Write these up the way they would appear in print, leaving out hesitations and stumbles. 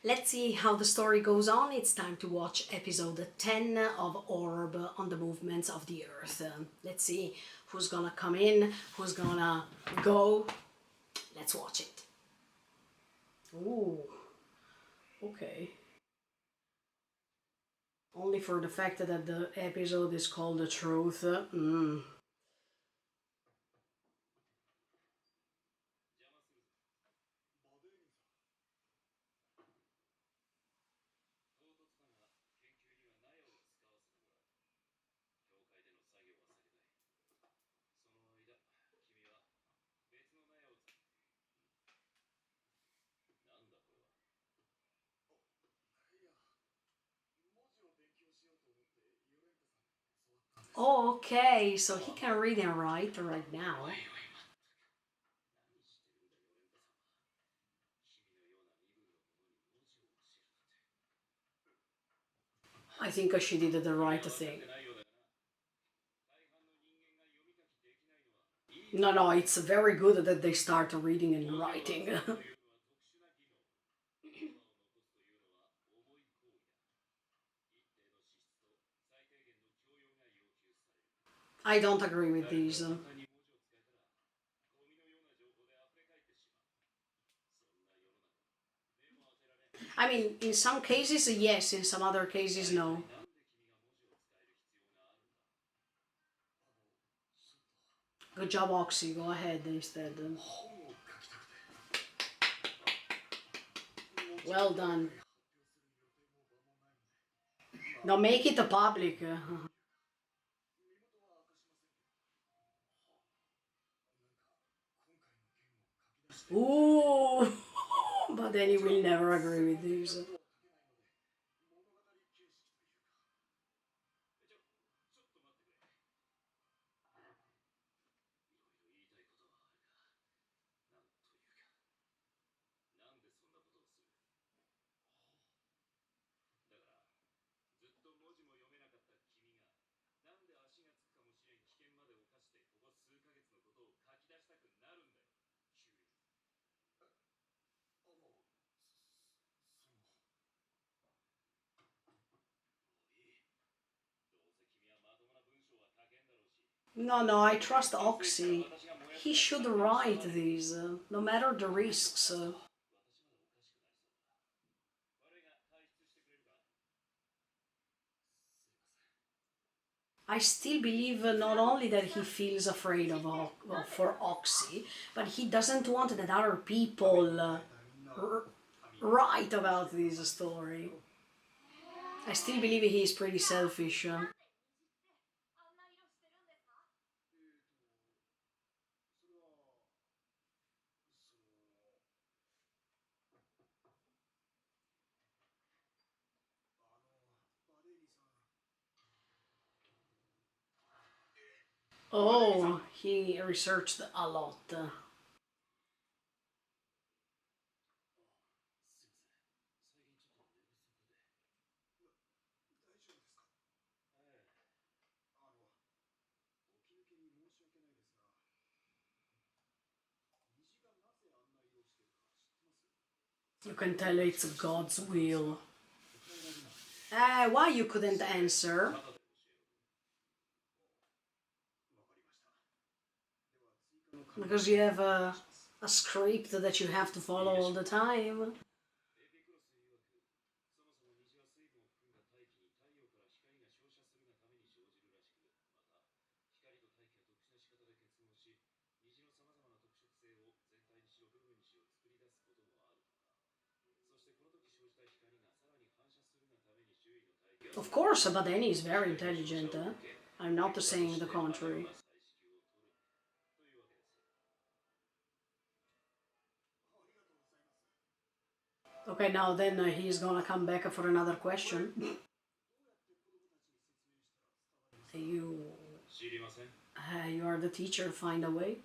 Let's see how the story goes on. It's time to watch episode 10 of Orb on the Movements of the Earth. Let's see who's gonna come in, who's gonna go. Let's watch it. Ooh, okay. Only for the fact that the episode is called The Truth. Oh, okay, so he can read and write right now. I think she did the right thing. No, it's very good that they start reading and writing. I don't agree with these. I mean, in some cases, yes, in some other cases, no. Good job, Oxy. Go ahead instead. Well done. Now make it a public. Ooh, but then he will never agree with these. No, I trust Oxy. He should write these, no matter the risks. I still believe not only that he feels afraid of for Oxy, but he doesn't want that other people write about this story. I still believe he is pretty selfish. Oh, he researched a lot. You can tell it's God's will. Why you couldn't answer? Because you have a script that you have to follow all the time. Of course, Abadeni is very intelligent. I'm not saying the contrary. Okay, now then he's gonna come back for another question. you, you are the teacher. Find a way.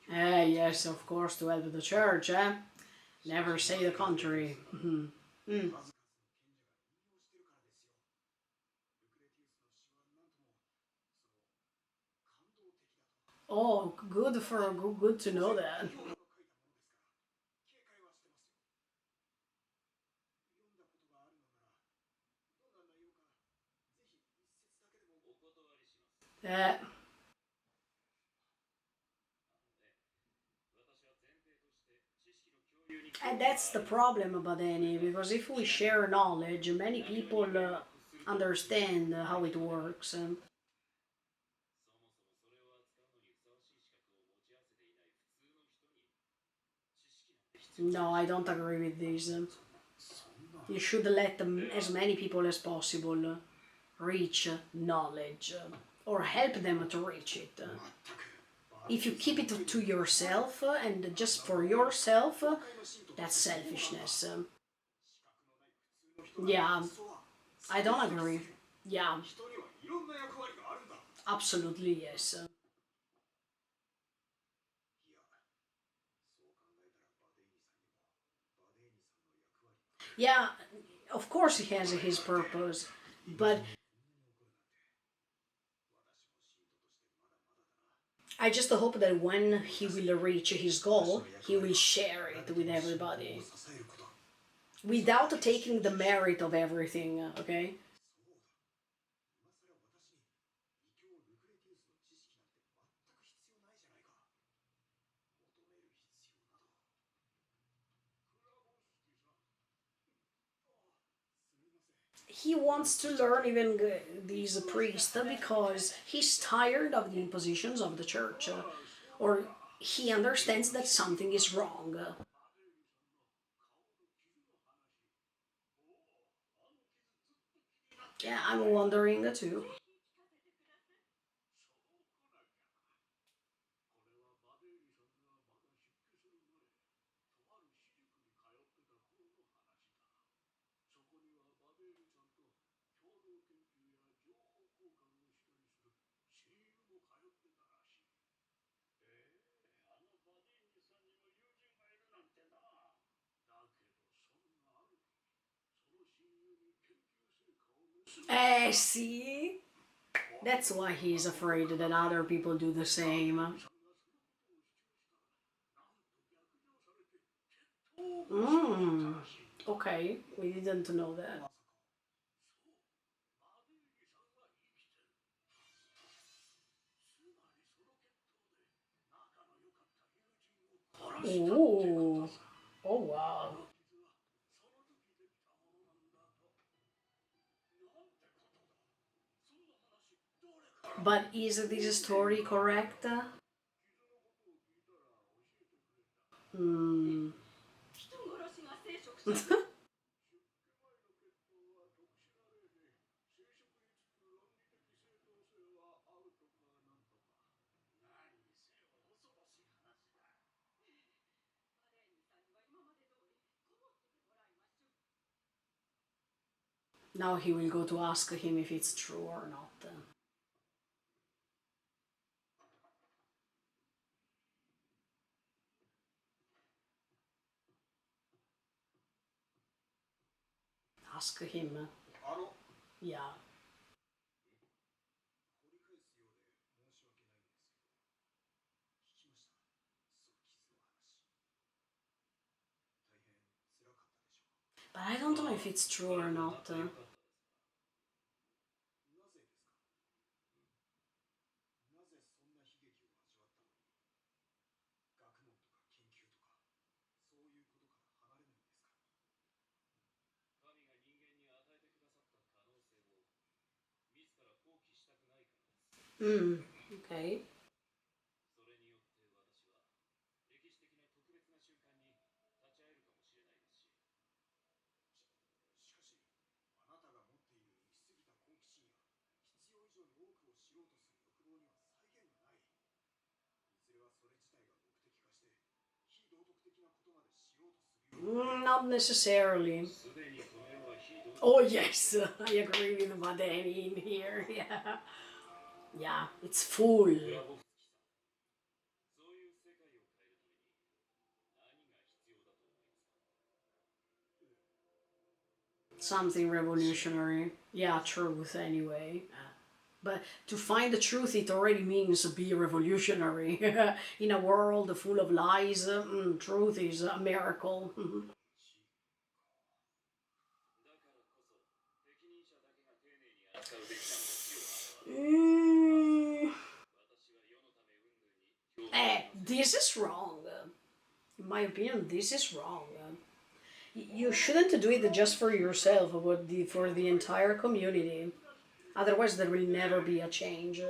Yes, of course, to help the church, eh? Never say the contrary. Mhm. Mm. Oh, good to know that. Uh, and that's the problem about any, because if we share knowledge, many people understand how it works. No, I don't agree with this. You should let as many people as possible reach knowledge or help them to reach it. If you keep it to yourself and just for yourself, that's selfishness. Yeah, I don't agree. Yeah, absolutely yes. Yeah, of course he has his purpose, but I just hope that when he will reach his goal, he will share it with everybody without taking the merit of everything, okay? He wants to learn even these priests because he's tired of the impositions of the church, or he understands that something is wrong. Yeah, I'm wondering too. See? That's why he's afraid that other people do the same. Mm. Okay, we didn't know that. Ooh. Oh wow. But is this story correct? Hmm. Now he will go to ask him if it's true or not. Ask him. Yeah. But I don't know if it's true or not. Hmm. Okay. Not necessarily. Oh yes, I agree with Madeni in here. Yeah, yeah, it's full. Something revolutionary. Yeah, truth anyway. But to find the truth, it already means be revolutionary. In a world full of lies, truth is a miracle. Mm, this is wrong. In my opinion, this is wrong. You shouldn't do it just for yourself, but for the entire community. Otherwise, there will never be a change.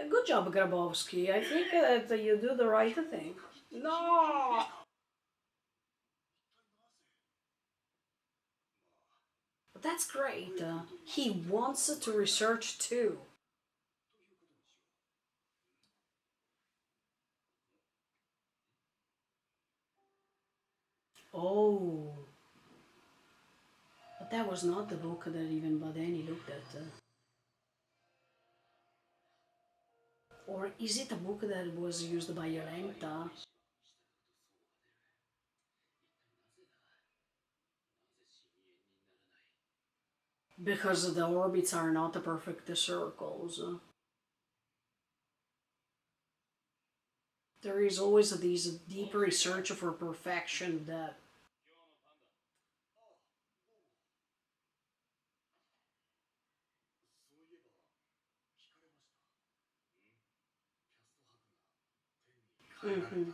Good job, Grabowski. I think that you do the right thing. No! But that's great. He wants to research too. Oh, but that was not the book that even Badeni looked at. Or is it a book that was used by Yolenta? Because the orbits are not the perfect circles. There is always this deep research for perfection that.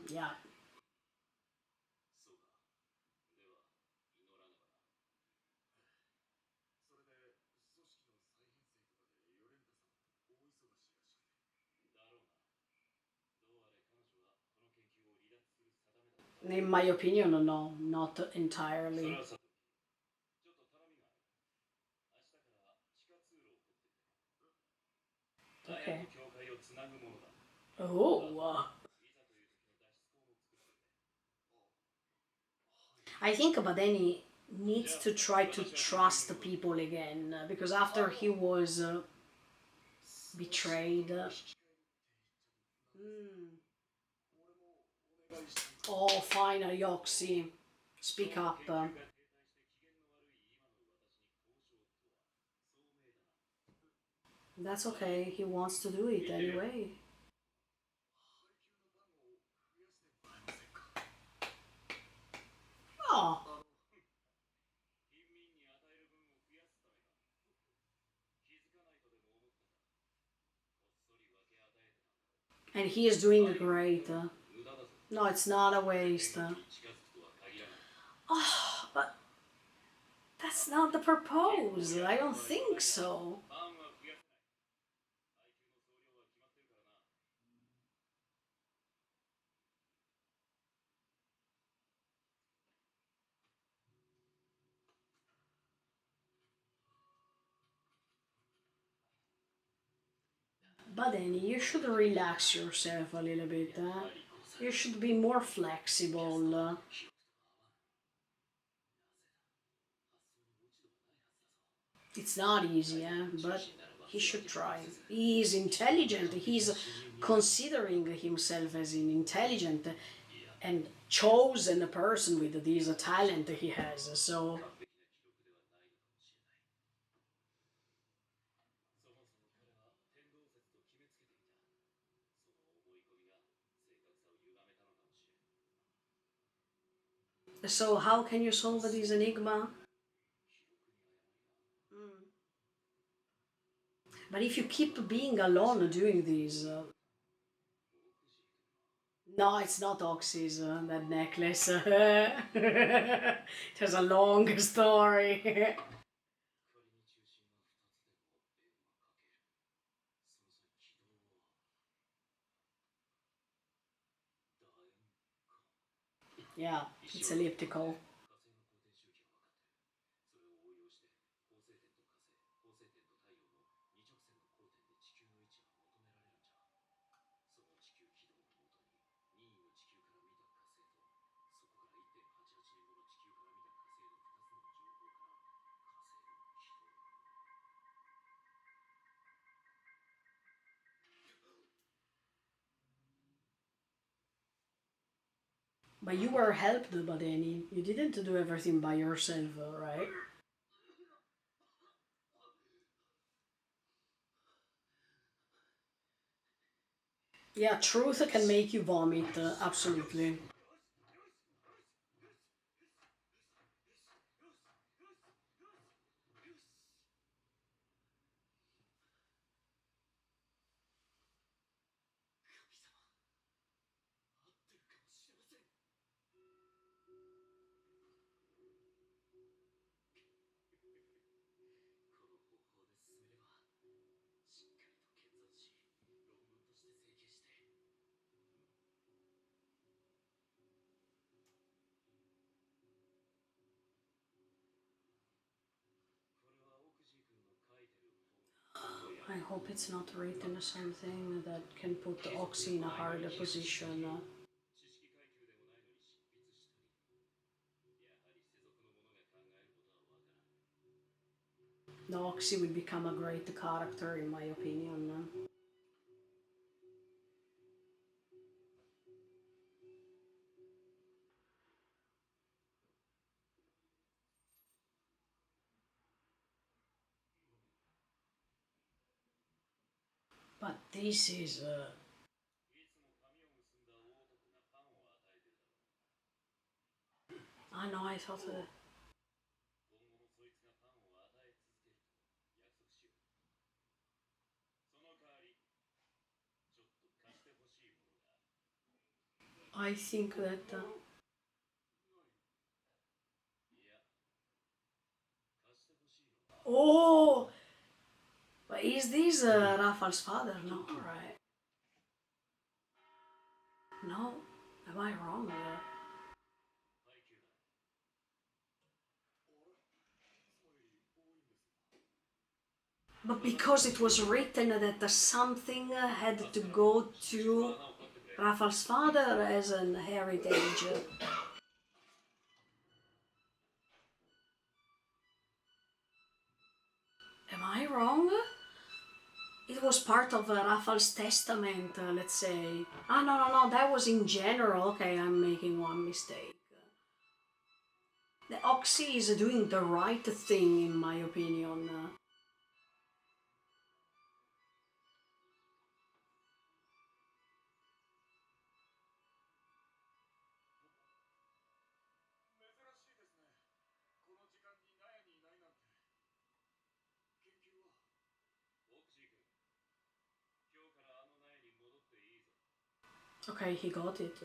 Yeah. In my opinion, no, not entirely. Okay. Oh, I think Badeni needs to try to trust the people again because after he was betrayed. Mm. Oh, finally, Oxy, speak up. That's okay. He wants to do it anyway. Oh, and he is doing great. No, it's not a waste. Oh, but that's not the purpose. I don't think so. But then you should relax yourself a little bit. You should be more flexible. It's not easy, but he should try. He is intelligent. He's considering himself as an intelligent and chosen person with this talent he has. So so how can you solve this enigma? Mm. But if you keep being alone doing this, no, it's not Oxy's that necklace. It has a long story. Yeah, it's elliptical. But you were helped by Danny. You didn't do everything by yourself, right? Yeah, truth can make you vomit, absolutely. I hope it's not written something that can put Oxy in a harder position. The Oxy will become a great character, in my opinion. But this is. I know, I thought. I think that. Oh! But is this Rafal's father? No, right? No? Am I wrong? But because it was written that something had to go to Rafal's father as an heritage. Am I wrong? It was part of Rafal's testament, let's say. Ah, no, no, no, that was in general. Okay, I'm making one mistake. The Oxy is doing the right thing, in my opinion. Okay, he got it.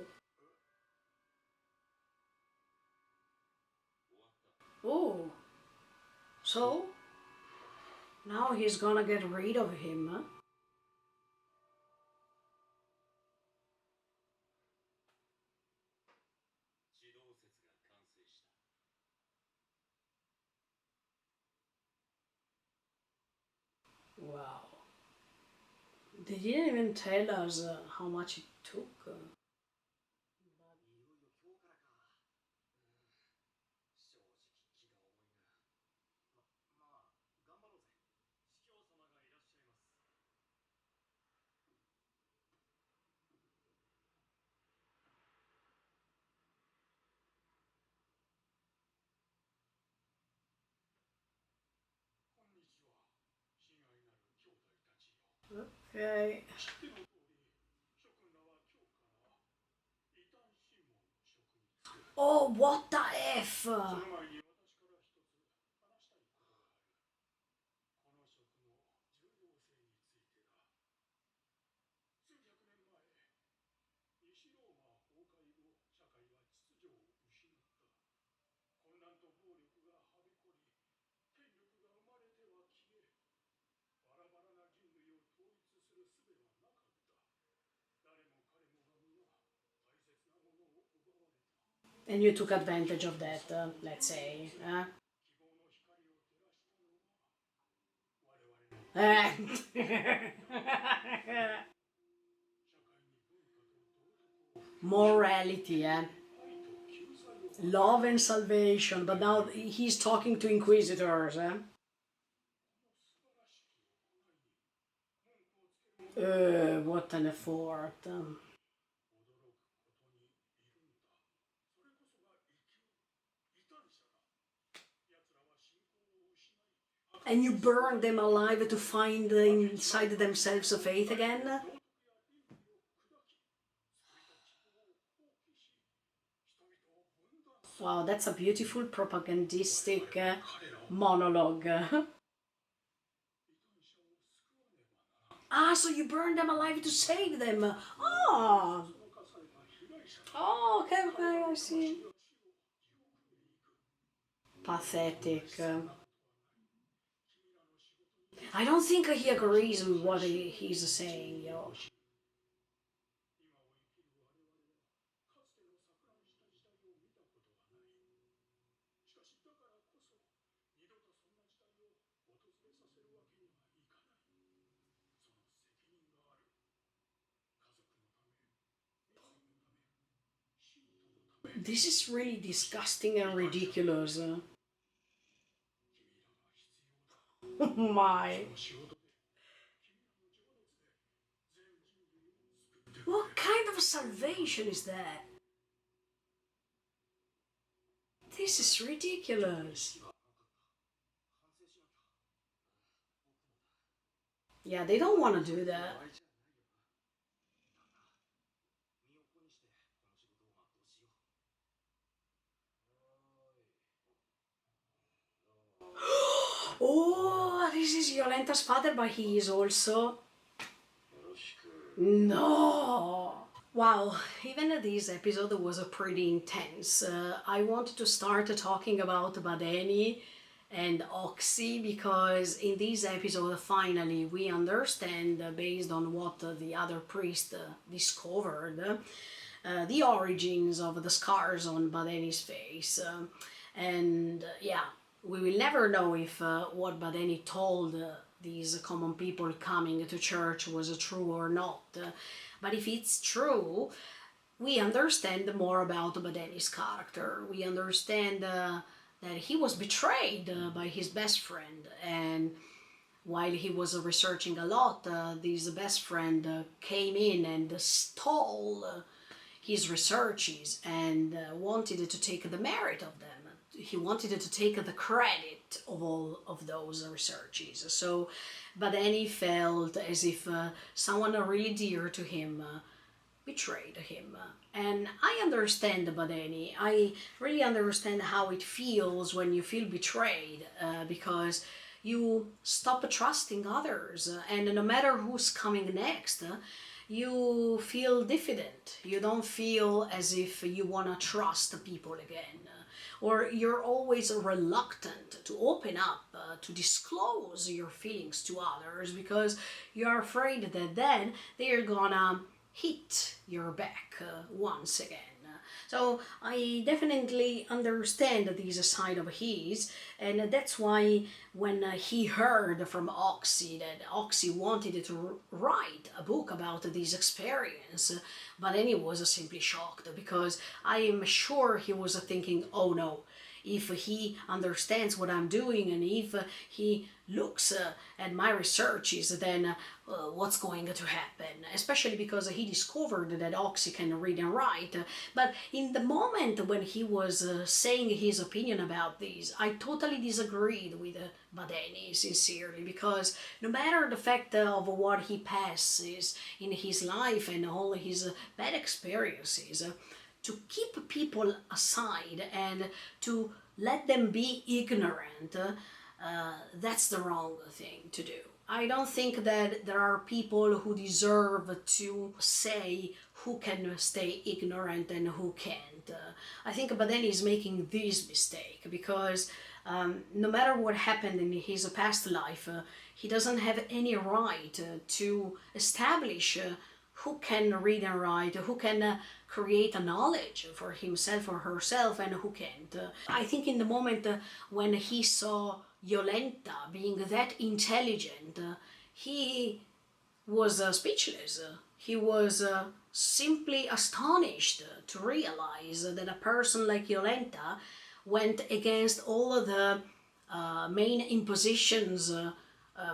Oh, so now he's gonna get rid of him. Huh? Wow. They didn't even tell us how much it took. Okay. Oh, what the F? And you took advantage of that, let's say. Eh? Morality, love and salvation. But now he's talking to inquisitors. What an effort. and you burn them alive to find inside themselves a faith again. Wow, that's a beautiful propagandistic monologue. Ah, so you burn them alive to save them. Ah, oh, okay, okay, I see. Pathetic. I don't think he agrees with what he's saying, yo. This is really disgusting and ridiculous. My. What kind of salvation is that? This is ridiculous. Yeah, they don't want to do that. Oh, this is Violenta's father, but he is also. No! Wow, even this episode was pretty intense. I wanted to start talking about Badeni and Oxy because in this episode, finally, we understand, based on what the other priest discovered, the origins of the scars on Badeni's face. And yeah, we will never know if what Badeni told these common people coming to church was true or not. But if it's true, we understand more about Badeni's character. We understand that he was betrayed by his best friend, and while he was researching a lot, this best friend came in and stole his researches and wanted to take the merit of them. He wanted to take the credit of all of those researches. So, but then he felt as if someone really dear to him betrayed him. And I understand Badeni. I really understand how it feels when you feel betrayed because you stop trusting others. And no matter who's coming next, you feel diffident. You don't feel as if you want to trust people again. Or you're always reluctant to open up, to disclose your feelings to others because you're afraid that then they're gonna hit your back once again. So I definitely understand this side of his, and that's why when he heard from Oxy that Oxy wanted to write a book about this experience, but then he was simply shocked because I am sure he was thinking, oh no, if he understands what I'm doing and if he looks at my researches, then what's going to happen? Especially because he discovered that Oxy can read and write. But in the moment when he was saying his opinion about this, I totally disagreed with Badeni, sincerely, because no matter the fact of what he passes in his life and all his bad experiences, to keep people aside and to let them be ignorant, that's the wrong thing to do. I don't think that there are people who deserve to say who can stay ignorant and who can't. I think Badeni is making this mistake because no matter what happened in his past life, he doesn't have any right to establish who can read and write, who can create a knowledge for himself or herself, and who can't. I think in the moment when he saw Violenta being that intelligent, he was speechless. He was simply astonished to realize that a person like Violenta went against all of the main impositions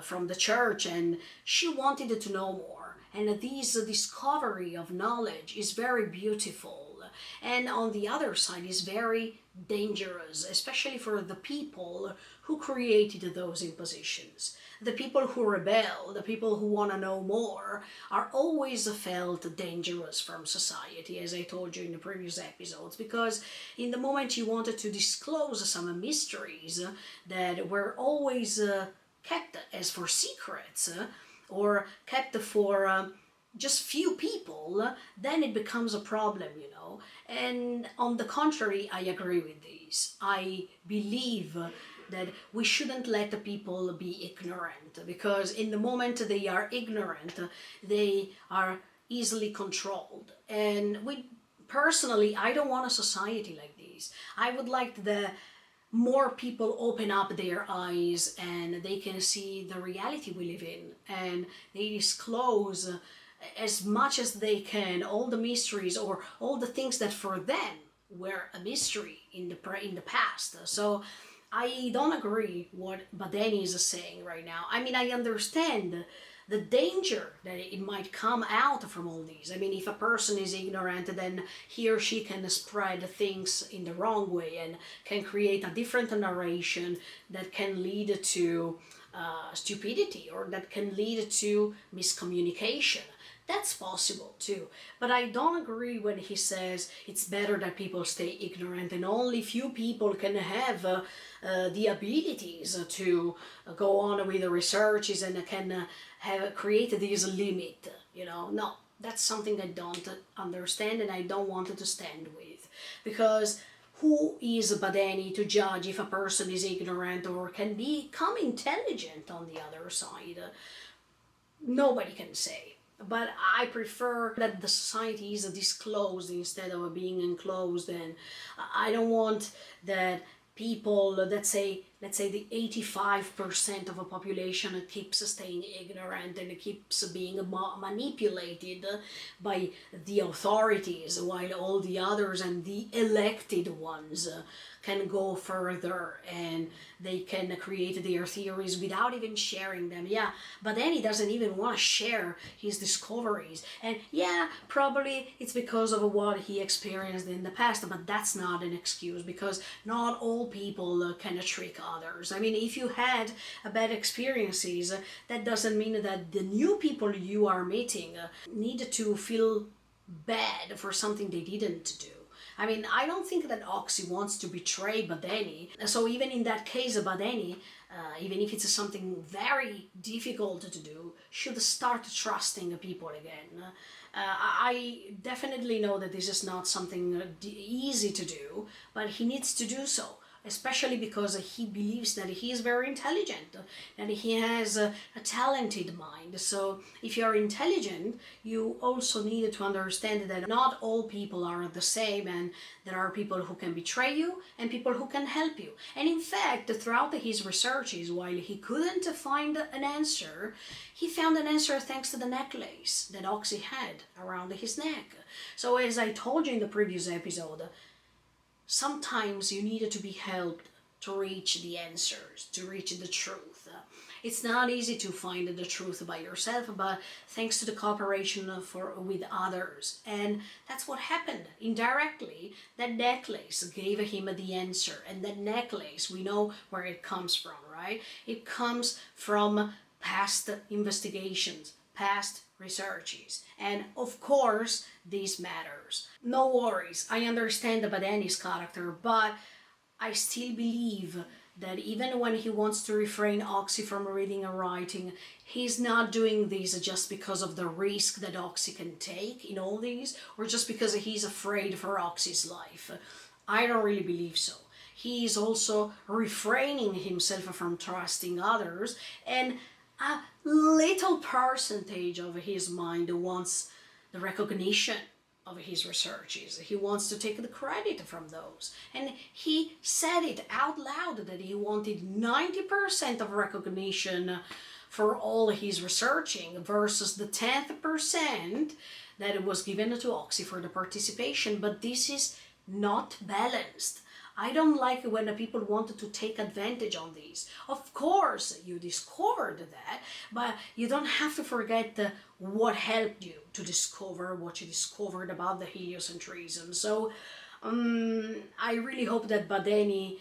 from the church, and she wanted to know more. And this discovery of knowledge is very beautiful. And on the other side is very dangerous, especially for the people who created those impositions. The people who rebel, the people who want to know more, are always felt dangerous from society, as I told you in the previous episodes, because in the moment you wanted to disclose some mysteries that were always kept as for secrets, or kept for just few people, then it becomes a problem, you know. And on the contrary, I agree with these. I believe that we shouldn't let the people be ignorant, because in the moment they are ignorant, they are easily controlled. And personally, I don't want a society like this. I would like the more people open up their eyes and they can see the reality we live in, and they disclose as much as they can all the mysteries or all the things that for them were a mystery in the past. So I don't agree what Badeni is saying right now. I mean, I understand the danger that it might come out from all these. I mean, if a person is ignorant, then he or she can spread things in the wrong way and can create a different narration that can lead to stupidity, or that can lead to miscommunication. That's possible too. But I don't agree when he says it's better that people stay ignorant and only few people can have the abilities to go on with the researches and can have created this limit. You know, no, that's something I don't understand and I don't want to stand with. Because who is Badeni to judge if a person is ignorant or can become intelligent on the other side? Nobody can say. But I prefer that the society is disclosed instead of being enclosed, and I don't want that people, let's say the 85% of a population keeps staying ignorant and keeps being manipulated by the authorities, while all the others and the elected ones can go further and they can create their theories without even sharing them. Yeah, but then he doesn't even want to share his discoveries. And yeah, probably it's because of what he experienced in the past, but that's not an excuse, because not all people can trick others. I mean, if you had bad experiences, that doesn't mean that the new people you are meeting need to feel bad for something they didn't do. I mean, I don't think that Oxy wants to betray Badeni. So even in that case, Badeni, even if it's something very difficult to do, should start trusting people again. I definitely know that this is not something easy to do, but he needs to do so. Especially because he believes that he is very intelligent, and he has a talented mind. So if you are intelligent, you also need to understand that not all people are the same, and there are people who can betray you and people who can help you. And in fact, throughout his researches, while he couldn't find an answer, he found an answer thanks to the necklace that Oxy had around his neck. So as I told you in the previous episode, sometimes you needed to be helped to reach the answers, to reach the truth. It's not easy to find the truth by yourself, but thanks to the cooperation with others. And that's what happened. Indirectly, that necklace gave him the answer. And that necklace, we know where it comes from, right? It comes from past investigations, past researches, and of course this matters. No worries, I understand the Badeni's character, but I still believe that even when he wants to refrain Oxy from reading and writing, he's not doing this just because of the risk that Oxy can take in all these, or just because he's afraid for Oxy's life. I don't really believe so. He is also refraining himself from trusting others, and a little percentage of his mind wants the recognition of his researches. He wants to take the credit from those. And he said it out loud that he wanted 90% of recognition for all his researching versus the 10% that was given to Oxy for the participation. But this is not balanced. I don't like it when the people wanted to take advantage on these. Of course, you discovered that, but you don't have to forget what helped you to discover what you discovered about the heliocentrism. So I really hope that Badeni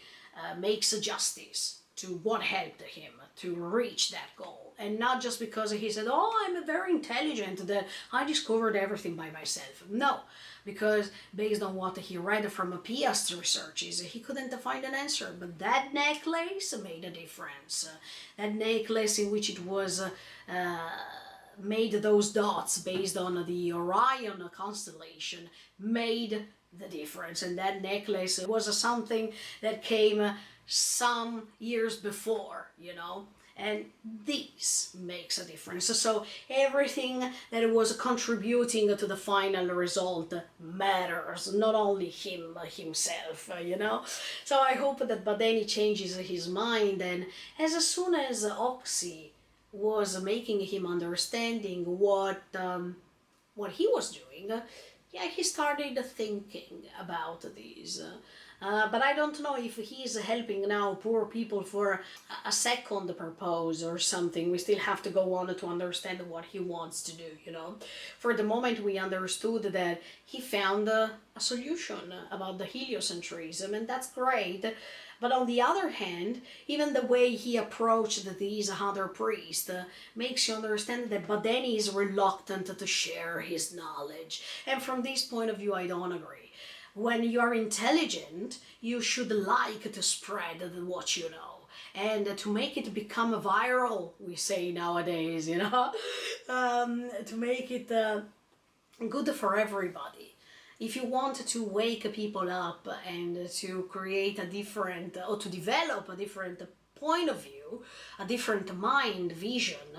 makes justice to what helped him to reach that goal. And not just because he said, oh, I'm very intelligent, that I discovered everything by myself. No, because based on what he read from Piast's researches, he couldn't find an answer. But that necklace made a difference. That necklace in which it was made those dots based on the Orion constellation made the difference. And that necklace was something that came some years before, and this makes a difference. So everything that was contributing to the final result matters, not only himself, So I hope that Badeni changes his mind, and as soon as Oxy was making him understanding what he was doing, he started thinking about these. But I don't know if he's helping now poor people for a second purpose or something. We still have to go on to understand what he wants to do, For the moment, we understood that he found a solution about the heliocentrism, and that's great. But on the other hand, even the way he approached these other priests makes you understand that Badeni is reluctant to share his knowledge. And from this point of view, I don't agree. When you are intelligent, you should like to spread what you know. And to make it become viral, we say nowadays, to make it good for everybody. If you want to wake people up and to create a different, or to develop a different point of view, a different mind, vision,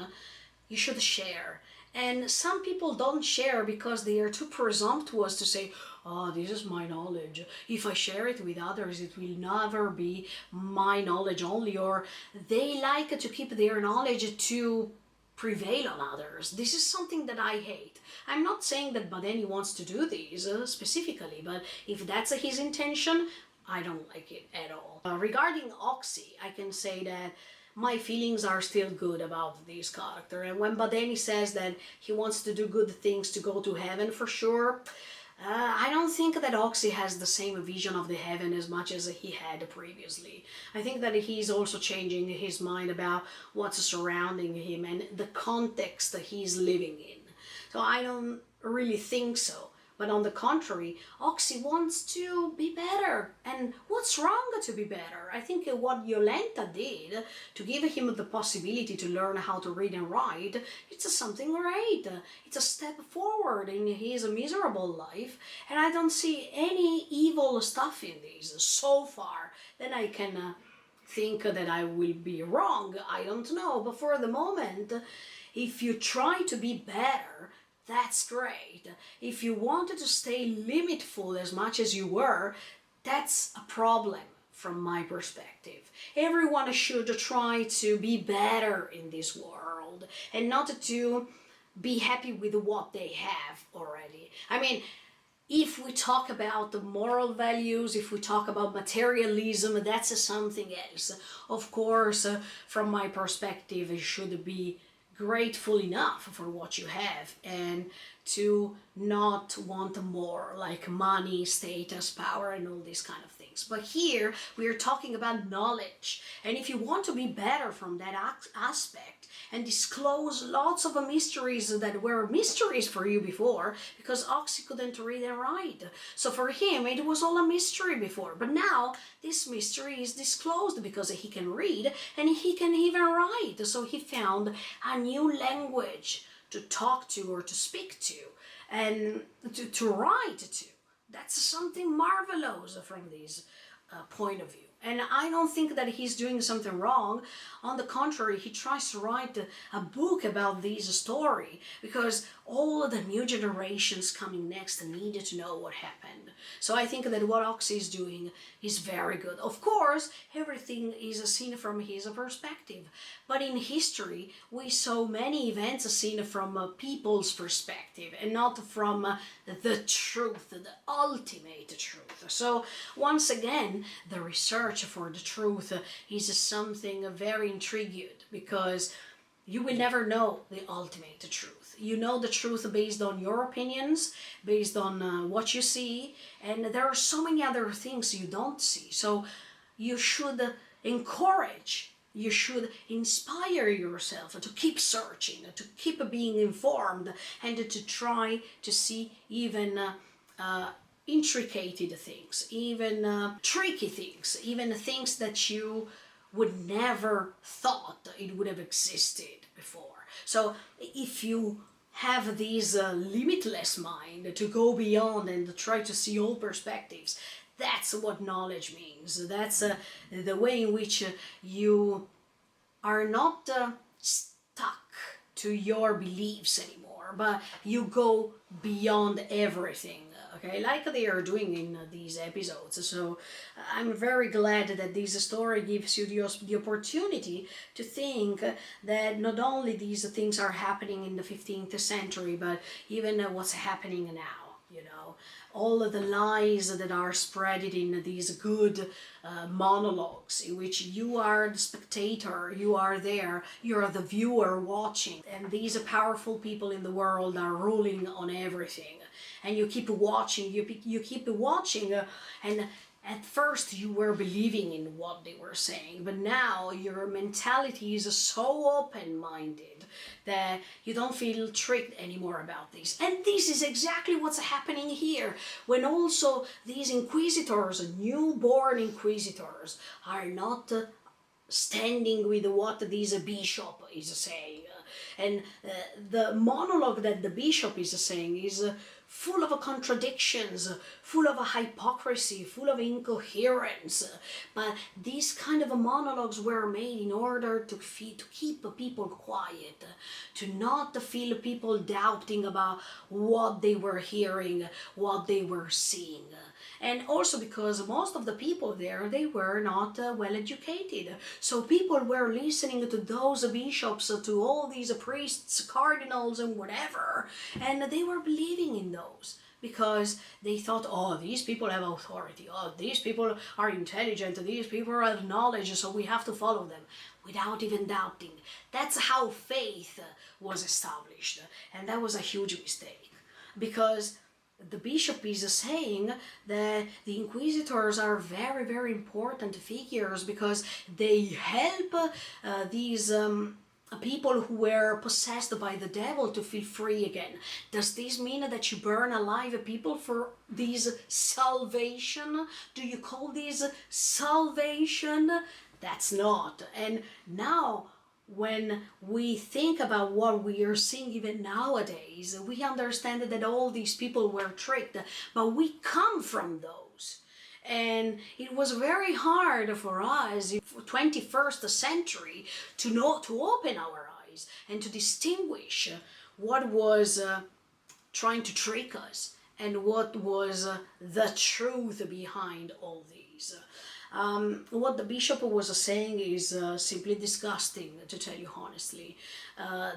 you should share. And some people don't share because they are too presumptuous to say, oh, this is my knowledge. If I share it with others, it will never be my knowledge only. Or they like to keep their knowledge to prevail on others. This is something that I hate. I'm not saying that Badeni wants to do these specifically, but if that's his intention, I don't like it at all. Regarding Oxy, I can say that my feelings are still good about this character. And when Badeni says that he wants to do good things to go to heaven for sure, I don't think that Oxy has the same vision of the heaven as much as he had previously. I think that he's also changing his mind about what's surrounding him and the context that he's living in. So I don't really think so. But on the contrary, Oxy wants to be better. And what's wrong to be better? I think what Jolenta did to give him the possibility to learn how to read and write, it's something great. It's a step forward in his miserable life. And I don't see any evil stuff in this so far. Then I can think that I will be wrong. I don't know. But for the moment, if you try to be better, that's great. If you wanted to stay limitful as much as you were, that's a problem from my perspective. Everyone should try to be better in this world and not to be happy with what they have already. I mean, if we talk about the moral values, if we talk about materialism, that's something else. Of course, from my perspective, it should be grateful enough for what you have and to not want more, like money, status, power, and all these kind of things. But here we are talking about knowledge, and if you want to be better from that aspect and disclose lots of mysteries that were mysteries for you before, because Oxy couldn't read and write, so for him it was all a mystery before, but now this mystery is disclosed because he can read and he can even write. So he found a new language to talk to or to speak to and to write to. That's something marvelous from this point of view. And I don't think that he's doing something wrong. On the contrary, he tries to write a book about this story because all the new generations coming next needed to know what happened. So I think that what Oxy is doing is very good. Of course, everything is seen from his perspective. But in history, we saw many events seen from people's perspective and not from the truth, the ultimate truth. So once again, the research for the truth is something very intriguing because you will never know the ultimate truth. You know the truth based on your opinions, based on what you see, and there are so many other things you don't see. So you should encourage, you should inspire yourself to keep searching, to keep being informed, and to try to see even intricate things, even tricky things, even things that you would never thought it would have existed before. So if you have this limitless mind to go beyond and try to see all perspectives, that's what knowledge means. That's the way in which you are not stuck to your beliefs anymore, but you go beyond everything. Okay, like they are doing in these episodes. So I'm very glad that this story gives you the opportunity to think that not only these things are happening in the 15th century, but even what's happening now. You know, all of the lies that are spread in these good monologues in which you are the spectator, you are there, you're the viewer watching, and these powerful people in the world are ruling on everything. And you keep watching, you keep watching, and at first you were believing in what they were saying, but now your mentality is so open-minded that you don't feel tricked anymore about this. And this is exactly what's happening here, when also these inquisitors, newborn inquisitors, are not standing with what this bishop is saying. And the monologue that the bishop is saying is full of contradictions, full of hypocrisy, full of incoherence. But these kind of monologues were made in order to keep people quiet, to not feel people doubting about what they were hearing, what they were seeing. And also because most of the people there, they were not well educated. So people were listening to those bishops, to all these priests, cardinals and whatever, and they were believing in those because they thought, oh, these people have authority, oh, these people are intelligent, these people have knowledge, so we have to follow them, without even doubting. That's how faith was established, and that was a huge mistake, because the bishop is saying that the inquisitors are very, very important figures because they help these people who were possessed by the devil to feel free again. Does this mean that you burn alive people for this salvation? Do you call this salvation? That's not. And now, when we think about what we are seeing even nowadays, we understand that all these people were tricked, but we come from those. And it was very hard for us in the 21st century to open our eyes and to distinguish what was trying to trick us and what was the truth behind all these. What the bishop was saying is simply disgusting, to tell you honestly.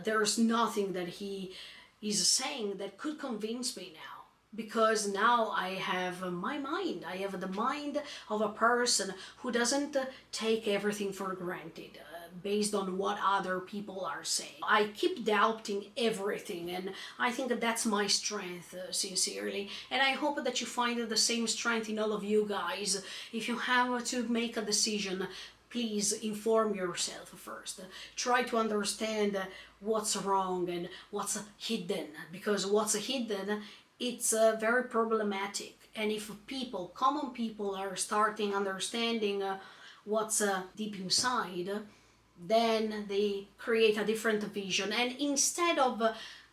There's nothing that he is saying that could convince me now, because now I have my mind. I have the mind of a person who doesn't take everything for granted based on what other people are saying. I keep doubting everything, and I think that that's my strength, sincerely. And I hope that you find the same strength in all of you guys. If you have to make a decision, please inform yourself first. Try to understand what's wrong and what's hidden, because what's hidden, it's very problematic. And if people, common people, are starting understanding what's deep inside, then they create a different vision. And instead of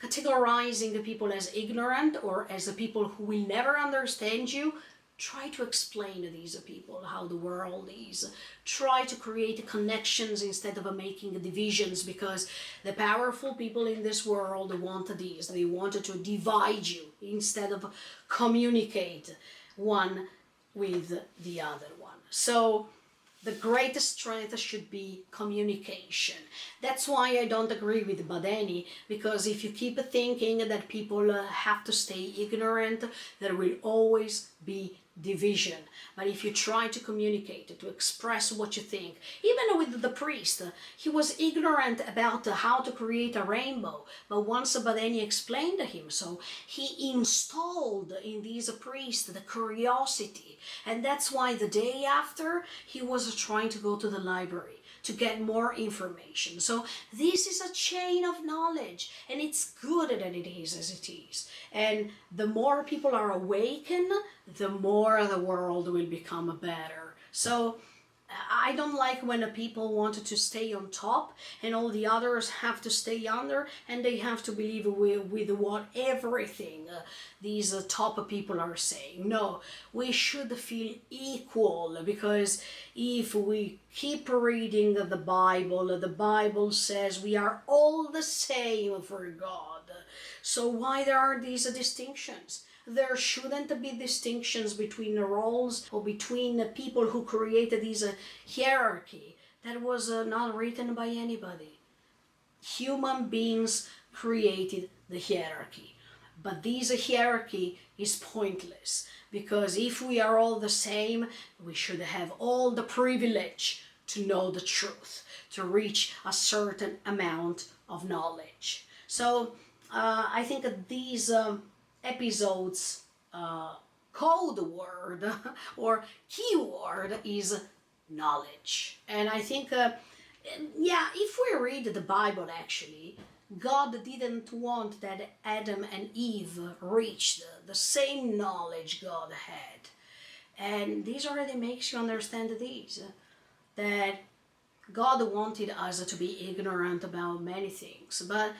categorizing the people as ignorant or as the people who will never understand you, try to explain to these people how the world is. Try to create connections instead of making divisions, because the powerful people in this world want this. They wanted to divide you instead of communicate one with the other one. So the greatest strength should be communication. That's why I don't agree with Badeni, because if you keep thinking that people have to stay ignorant, there will always be division. But if you try to communicate, to express what you think, even with the priest, he was ignorant about how to create a rainbow, but once Badeni explained to him, so he installed in these priest the curiosity, and that's why the day after he was trying to go to the library to get more information. So this is a chain of knowledge, and it's good that it is as it is. And the more people are awakened, the more the world will become better. So I don't like when the people wanted to stay on top and all the others have to stay under, and they have to believe with what everything these top people are saying. No, we should feel equal, because if we keep reading the Bible says we are all the same for God. So why there are these distinctions? There shouldn't be distinctions between the roles or between the people who created this hierarchy that was not written by anybody. Human beings created the hierarchy, but this hierarchy is pointless, because if we are all the same, we should have all the privilege to know the truth, to reach a certain amount of knowledge. So I think that these episodes code word or keyword is knowledge. And I think if we read the Bible, actually God didn't want that Adam and Eve reached the same knowledge God had. And this already makes you understand this, that God wanted us to be ignorant about many things. But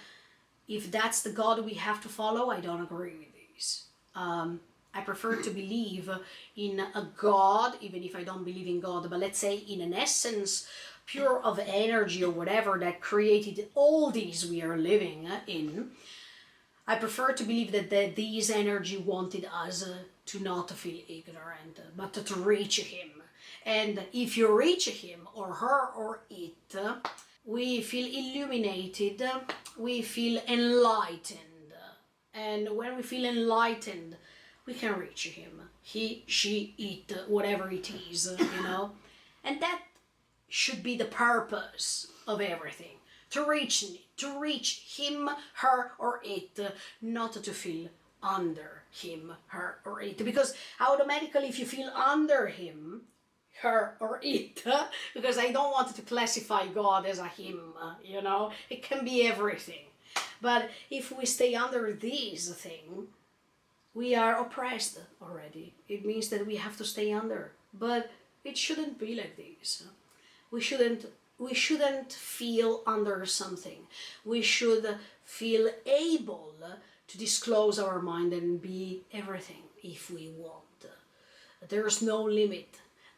if that's the God we have to follow, I don't agree with these. I prefer to believe in a God, even if I don't believe in God, but let's say in an essence, pure of energy or whatever, that created all these we are living in. I prefer to believe that these energy wanted us to not feel ignorant, but to reach Him. And if you reach Him or her or it, we feel illuminated, we feel enlightened. And when we feel enlightened, we can reach Him. He, she, it, whatever it is, And that should be the purpose of everything. To reach him, her, or it, not to feel under him, her, or it. Because automatically if you feel under him, her, or it, because I don't want to classify God as a him, it can be everything. But if we stay under this thing, we are oppressed already. It means that we have to stay under. But it shouldn't be like this. We shouldn't feel under something. We should feel able to disclose our mind and be everything if we want. There's no limit.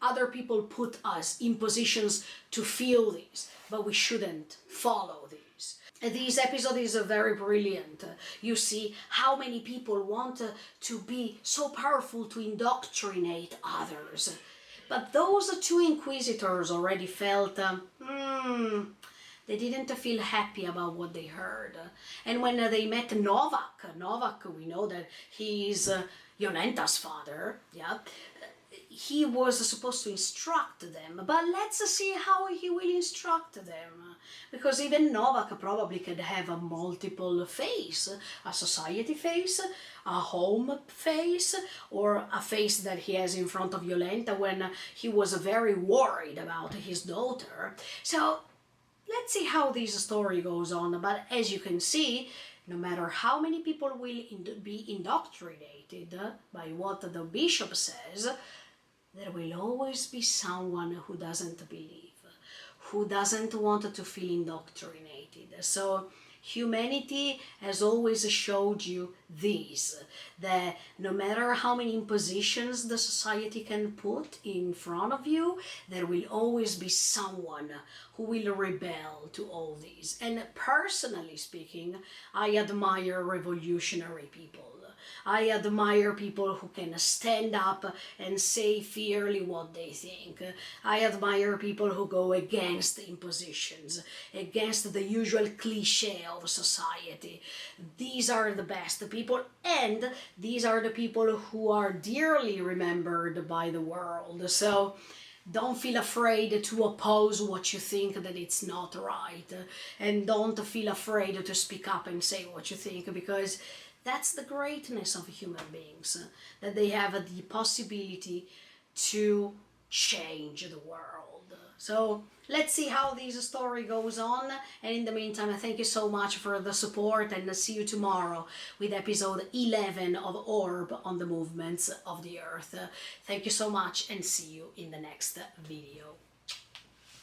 Other people put us in positions to feel these, but we shouldn't follow these. This episode is very brilliant. You see how many people want to be so powerful to indoctrinate others. But those two inquisitors already felt, they didn't feel happy about what they heard. And when they met Novak, we know that he is Jolenta's father, he was supposed to instruct them, but let's see how he will instruct them. Because even Novak probably could have a multiple face, a society face, a home face, or a face that he has in front of Jolenta when he was very worried about his daughter. So let's see how this story goes on. But as you can see, no matter how many people will be indoctrinated by what the bishop says, there will always be someone who doesn't believe, who doesn't want to feel indoctrinated. So Humanity has always showed you this, that no matter how many impositions the society can put in front of you, there will always be someone who will rebel to all these. And personally speaking, I admire revolutionary people. I admire people who can stand up and say fiercely what they think. I admire people who go against impositions, against the usual cliche of society. These are the best people, and these are the people who are dearly remembered by the world. So don't feel afraid to oppose what you think that it's not right, and don't feel afraid to speak up and say what you think, because that's the greatness of human beings, that they have the possibility to change the world. So let's see how this story goes on, and in the meantime, thank you so much for the support, and see you tomorrow with episode 11 of Orb on the Movements of the Earth. Thank you so much, and see you in the next video.